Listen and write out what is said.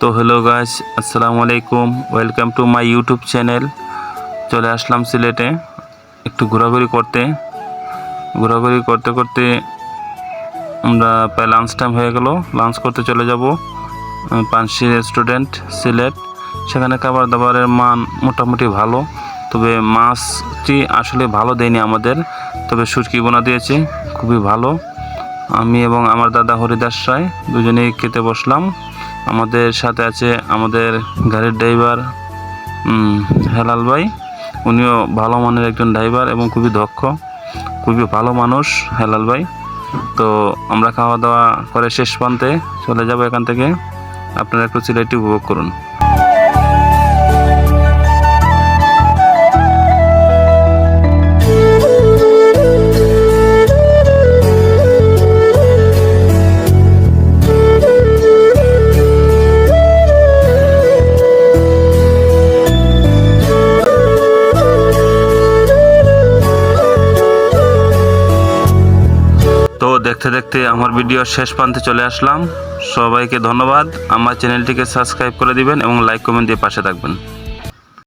তো hello guys, আসসালামু আলাইকুম। Welcome to my YouTube channel. চলে আসলাম সিলেটে একটু ঘোরাঘুরি করতে আমরা প্রায় লাঞ্চ টাইম হয়ে গেল। লাঞ্চ করতে চলে যাব পানসি রেস্টুরেন্ট সিলেট। সেখানে খাবার দাবারের মান মোটামুটি ভালো, তবে মাছটি আসলে ভালো দেয়নি আমাদের, তবে শুটকি বোনা দিয়েছে খুবই ভালো। আমি এবং আমার দাদা হরিদাস রায় দুজনেই খেতে বসলাম। আমাদের সাথে আছে আমাদের গাড়ির ড্রাইভার হেলাল ভাই। উনিও ভালো মানের একজন ড্রাইভার এবং খুবই দক্ষ, খুবই ভালো মানুষ হেলাল ভাই। তো আমরা খাওয়া দাওয়া করে শেষ প্রান্তে চলে যাব এখান থেকে। আপনারা একটু সিলেটটি উপভোগ করুন। তো দেখতে দেখতে আমার ভিডিওর শেষ প্রান্তে চলে আসলাম। সবাইকে ধন্যবাদ। আমার চ্যানেলটিকে সাবস্ক্রাইব করে দিবেন এবং লাইক কমেন্ট দিয়ে পাশে থাকবেন।